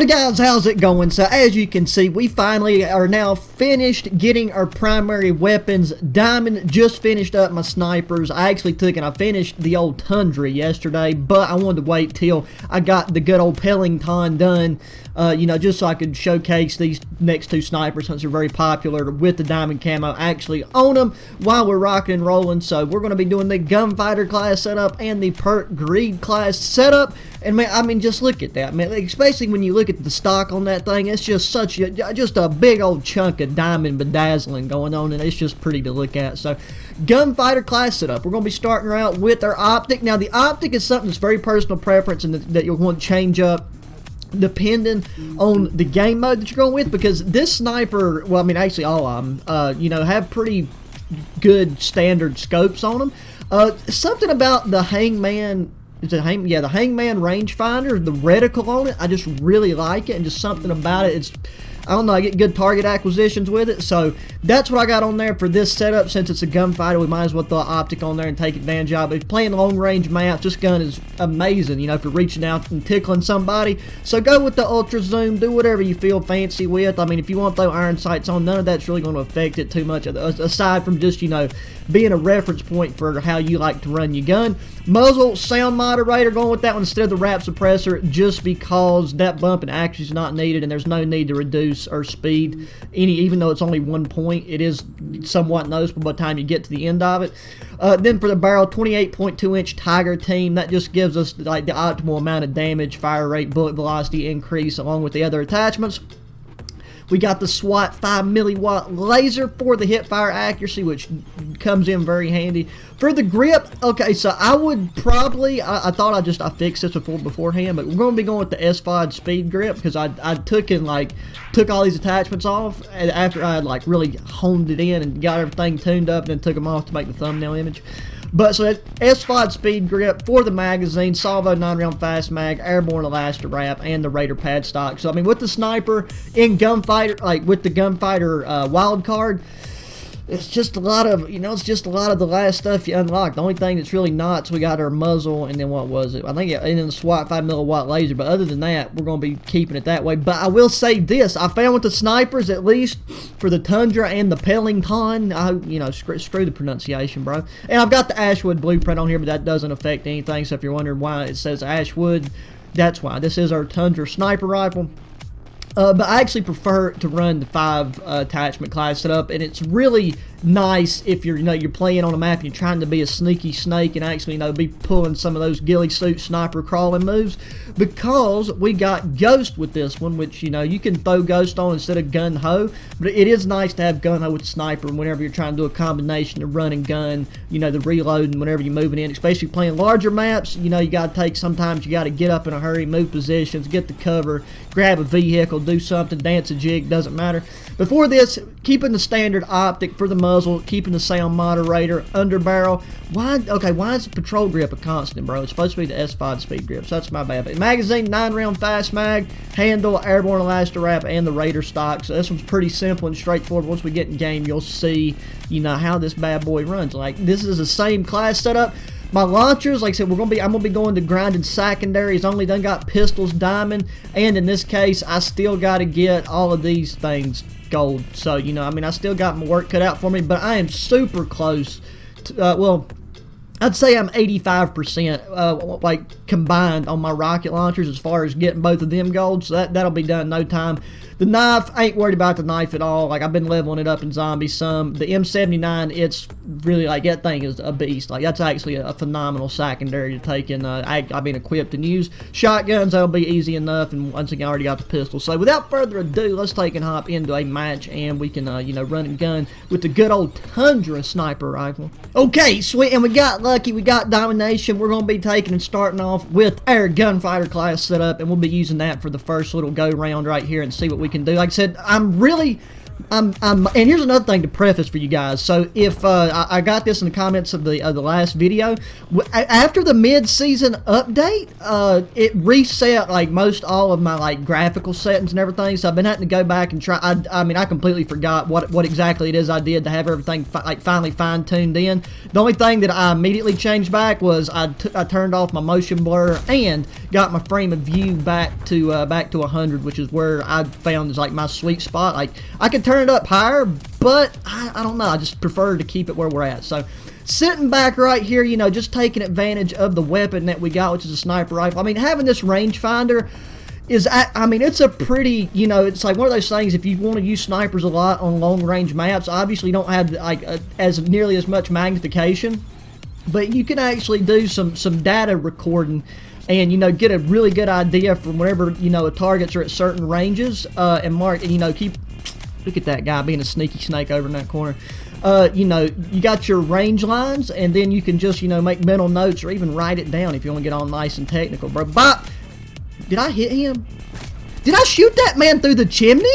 Howdy guys, how's it going? So as you can see, we finally are now finished getting our primary weapons. Diamond just finished up my snipers. I actually took and I finished the old Tundra yesterday, but I wanted to wait till I got the good old Pellington done, you know, just so I could showcase these next two snipers since they're very popular with the diamond camo actually on them while we're rocking and rolling. So we're going to be doing the Gunfighter class setup and the Perk Greed class setup. And man, I mean, just look at that, man. Especially when you look at the stock on that thing, it's just such a, just a big old chunk of diamond bedazzling going on, and it's just pretty to look at. So, Gunfighter class setup. We're going to be starting out with our optic. Now, the optic is something that's very personal preference and that you'll want to change up depending on the game mode that you're going with, because this sniper, well, I mean, actually all of them, you know, have pretty good standard scopes on them. Something about the Hangman. It's a the Hangman rangefinder, the reticle on it, I just really like it, and just something about it. It's, I don't know, I get good target acquisitions with it, so that's what I got on there for this setup. Since it's a gunfighter, we might as well throw optic on there and take advantage of it. If you're playing long range maps, this gun is amazing, you know, if you're reaching out and tickling somebody. So go with the ultra zoom, do whatever you feel fancy with. I mean, if you want to throw iron sights on, none of that's really going to affect it too much, aside from just, you know, being a reference point for how you like to run your gun. Muzzle, sound moderator, going with that one instead of the wrap suppressor, just because that bump and accuracy is not needed, and there's no need to reduce or speed even though it's only 1 point. It is somewhat noticeable by the time you get to the end of it. Then for the barrel, 28.2 inch Tiger Team, that just gives us like the optimal amount of damage, fire rate, bullet velocity increase along with the other attachments. We got the SWAT 5 milliwatt laser for the hip fire accuracy, which comes in very handy. For the grip, okay, so I would probably, I thought I fixed this beforehand, but we're going to be going with the SFOD speed grip, because I took all these attachments off after I had like really honed it in and got everything tuned up, and then took them off to make the thumbnail image. But so that SFOD speed grip for the magazine, salvo 9-round fast mag, airborne elastic wrap, and the Raider pad stock. So I mean, with the sniper in Gunfighter, like with the Gunfighter wild card, it's just a lot of, you know, it's just a lot of the last stuff you unlock. The only thing that's really not, so we got our muzzle, and then what was it? I think and then the SWAT 5 milliwatt laser. But other than that, we're going to be keeping it that way. But I will say this: I found with the snipers, at least for the Tundra and the Pellington, you know, screw the pronunciation, bro. And I've got the Ashwood blueprint on here, but that doesn't affect anything. So if you're wondering why it says Ashwood, that's why. This is our Tundra sniper rifle. But I actually prefer to run the 5 attachment class setup, and it's really nice if you're, you know, you're playing on a map and you're trying to be a sneaky snake and actually, you know, be pulling some of those ghillie suit sniper crawling moves, because we got Ghost with this one, which, you know, you can throw Ghost on instead of gun ho, but it is nice to have gun ho with sniper whenever you're trying to do a combination of run and gun, you know, the reloading whenever you're moving in, especially playing larger maps. You know, you got to sometimes you got to get up in a hurry, move positions, get the cover, grab a vehicle, do something, dance a jig, doesn't matter. Before this, keeping the standard optic for the muzzle, keeping the sound moderator, under barrel. Why is the patrol grip a constant, bro? It's supposed to be the SFOD speed grip, so that's my bad. But magazine, 9-round fast mag, handle, airborne elastic wrap, and the Raider stock. So this one's pretty simple and straightforward. Once we get in game, you'll see, you know, how this bad boy runs. Like, this is the same class setup. My launchers, like I said, I'm gonna be going to grinding secondaries. Only done got pistols, diamond, and in this case, I still got to get all of these things gold. So, you know, I mean, I still got my work cut out for me, but I am super close to, well, I'd say I'm 85% like combined on my rocket launchers as far as getting both of them gold, so that'll be done in no time. The knife, I ain't worried about the knife at all. Like, I've been leveling it up in zombies some. The M79, it's really, like, that thing is a beast. Like, that's actually a phenomenal secondary to take in. I've been equipped and use shotguns. That'll be easy enough, and once again, I already got the pistol. So without further ado, let's take and hop into a match, and we can, you know, run and gun with the good old Tundra sniper rifle. Okay, sweet, and we got lucky. We got domination. We're going to be taking and starting off with our Gunfighter class setup, and we'll be using that for the first little go round right here and see what we can do. Like I said, I'm really and here's another thing to preface for you guys. So if I got this in the comments of the last video, after the mid-season update, it reset like most all of my like graphical settings and everything. So I've been having to go back and try. I mean, I completely forgot what exactly it is I did to have everything like finally fine-tuned in. The only thing that I immediately changed back was I turned off my motion blur and got my frame of view back to 100, which is where I found is like my sweet spot. Like I could turn it up higher, but I don't know, I just prefer to keep it where we're at. So sitting back right here, you know, just taking advantage of the weapon that we got, which is a sniper rifle. I mean, having this rangefinder is, I mean, it's a pretty, you know, it's like one of those things, if you want to use snipers a lot on long range maps, obviously you don't have like as nearly as much magnification, but you can actually do some data recording and, you know, get a really good idea from whenever, you know, targets are at certain ranges, and mark, and, you know, look at that guy being a sneaky snake over in that corner. You know, you got your range lines, and then you can just, you know, make mental notes or even write it down if you want to get all nice and technical, bro. But did I hit him? Did I shoot that man through the chimney?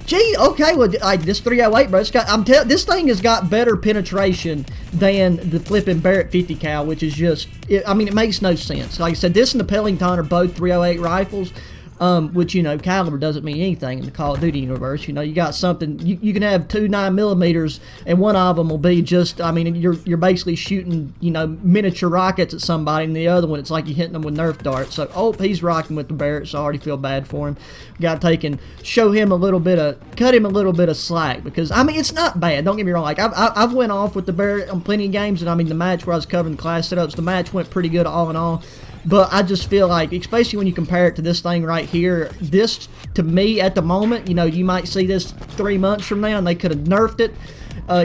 Gee, okay, well, like this 308, bro. It's got, this thing has got better penetration than the flipping Barrett 50 cal, which is just, I mean, it makes no sense. Like I said, this and the Pellington are both 308 rifles. Which, you know, caliber doesn't mean anything in the Call of Duty universe. You know, you got something, you can have 2 9mm, and one of them will be just, I mean, you're basically shooting, you know, miniature rockets at somebody, and the other one, it's like you're hitting them with Nerf darts. So, oh, he's rocking with the Barrett, so I already feel bad for him. Got to take and show him cut him a little bit of slack, because, I mean, it's not bad, don't get me wrong. Like, I've went off with the Barrett on plenty of games, and I mean, the match where I was covering class setups, the match went pretty good all in all. But I just feel like, especially when you compare it to this thing right here, this, to me, at the moment, you know, you might see this 3 months from now, and they could have nerfed it.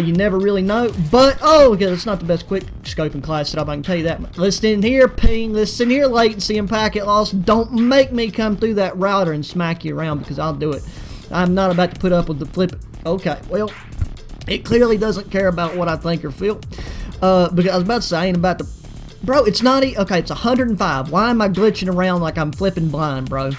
You never really know. But, oh, okay, it's not the best quick scoping class setup, I can tell you that. Listen here, ping. Listen here, latency and packet loss. Don't make me come through that router and smack you around, because I'll do it. I'm not about to put up with the flip. Okay, well, it clearly doesn't care about what I think or feel. Because I was about to say, I ain't about to... Bro, it's not okay, it's 105. Why am I glitching around like I'm flipping blind, bro?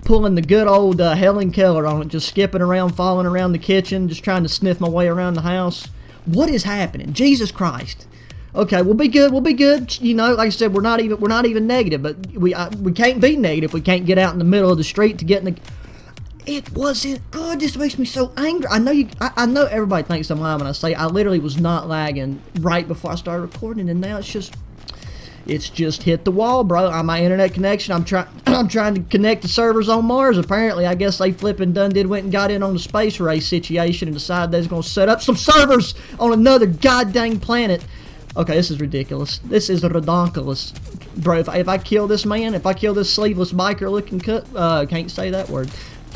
Pulling the good old Helen Keller on it, just skipping around, falling around the kitchen, just trying to sniff my way around the house. What is happening? Jesus Christ. Okay, we'll be good. You know, like I said, we're not even negative, but we can't be negative. We can't get out in the middle of the street to get in the... It wasn't good. This makes me so angry. I know everybody thinks I'm lying when I say I literally was not lagging right before I started recording, and now it's just hit the wall, bro. On my internet connection, I'm trying to connect the servers on Mars. Apparently, I guess they flipping went and got in on the space race situation and decided they was going to set up some servers on another goddamn planet. Okay, this is ridiculous. This is redonkulous. Bro, if I kill this man, if I kill this sleeveless biker looking can't say that word,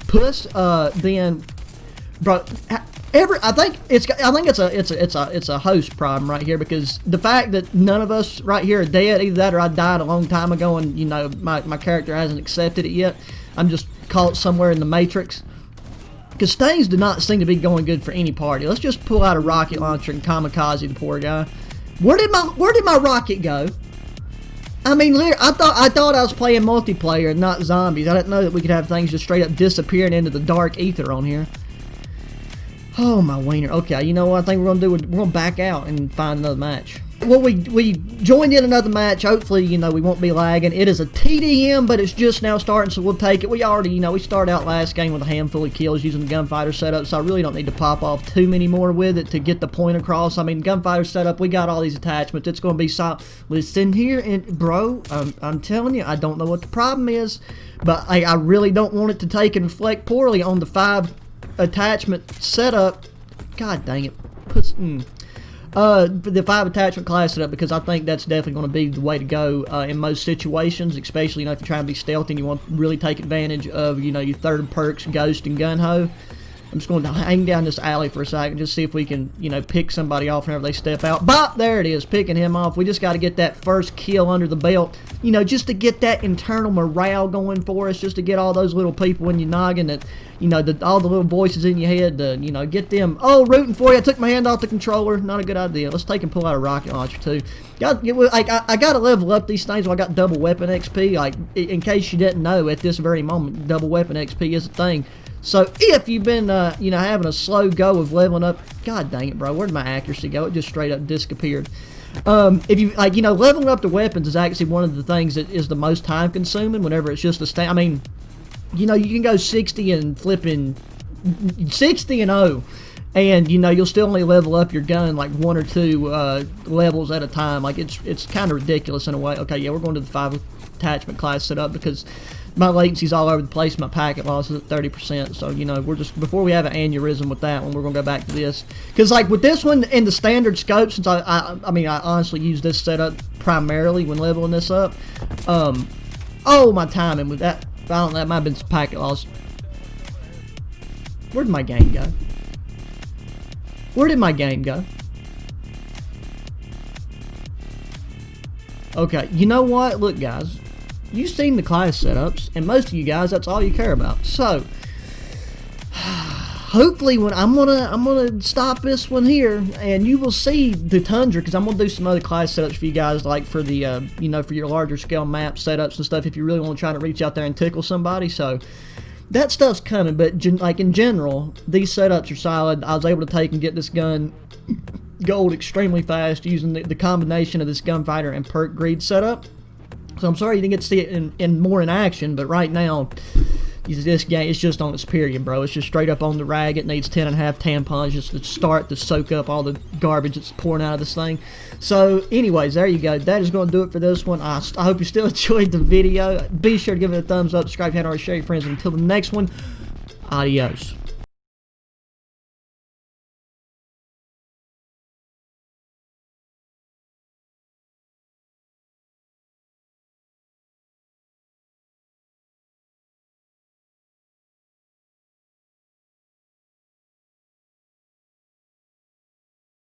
puss, then, bro, I think it's a host problem right here, because the fact that none of us right here are dead, either that or I died a long time ago and, you know, my character hasn't accepted it yet. I'm just caught somewhere in the matrix. Because things do not seem to be going good for any party. Let's just pull out a rocket launcher and kamikaze the poor guy. Where did my rocket go? I mean, I thought I was playing multiplayer and not zombies. I didn't know that we could have things just straight up disappearing into the dark ether on here. Oh, my wiener. Okay, you know what I think we're going to do? We're going to back out and find another match. Well, we joined in another match. Hopefully, you know, we won't be lagging. It is a TDM, but it's just now starting, so we'll take it. We already, you know, we started out last game with a handful of kills using the Gunfighter setup, so I really don't need to pop off too many more with it to get the point across. I mean, Gunfighter setup, we got all these attachments. It's going to be solid. Listen here, and bro, I'm telling you, I don't know what the problem is, but I really don't want it to take and reflect poorly on the 5 attachment setup. God dang it. The 5 attachment class setup, because I think that's definitely going to be the way to go in most situations, especially, you know, if you're trying to be stealthy and you want to really take advantage of, you know, your third perks, Ghost and Gun Ho. I'm just going to hang down this alley for a second, just see if we can, you know, pick somebody off whenever they step out. Bop! There it is, picking him off. We just got to get that first kill under the belt, you know, just to get that internal morale going for us, just to get all those little people in your noggin that, you know, all the little voices in your head to, you know, get them, oh, rooting for you. I took my hand off the controller. Not a good idea. Let's take and pull out a rocket launcher, too. I got to level up these things. I got double weapon XP. Like, in case you didn't know, at this very moment, double weapon XP is a thing. So if you've been, you know, having a slow go of leveling up, god dang it, bro, where'd my accuracy go? It just straight up disappeared. If you, like, you know, leveling up the weapons is actually one of the things that is the most time consuming whenever it's just a I mean, you know, you can go 60 and flipping 60 and 0, and you know you'll still only level up your gun like 1 or 2 levels at a time. Like it's kind of ridiculous in a way. Okay, yeah, we're going to the 5 attachment class setup because my latency's all over the place. My packet loss is at 30%. So you know we're just before we have an aneurysm with that one, we're gonna go back to this because like with this one in the standard scope, since I mean I honestly use this setup primarily when leveling this up. Oh, my timing with that. I don't know, that might have been some packet loss. Where did my game go? Where did my game go? Okay, you know what? Look, guys, you've seen the class setups, and most of you guys, that's all you care about. So, hopefully, when I'm gonna stop this one here, and you will see the Tundra, because I'm gonna do some other class setups for you guys, like for the you know, for your larger scale map setups and stuff. If you really want to try to reach out there and tickle somebody, so. That stuff's coming, but like in general, these setups are solid. I was able to take and get this gun gold extremely fast using the combination of this Gunfighter and Perk greed setup. So I'm sorry you didn't get to see it in more in action, but right now, this game is just on its period, bro. It's just straight up on the rag. It needs 10.5 tampons just to start to soak up all the garbage that's pouring out of this thing. So anyways, there you go. That is going to do it for this one. I hope you still enjoyed the video. Be sure to give it a thumbs up, subscribe, and share your friends. Until the next one, adios.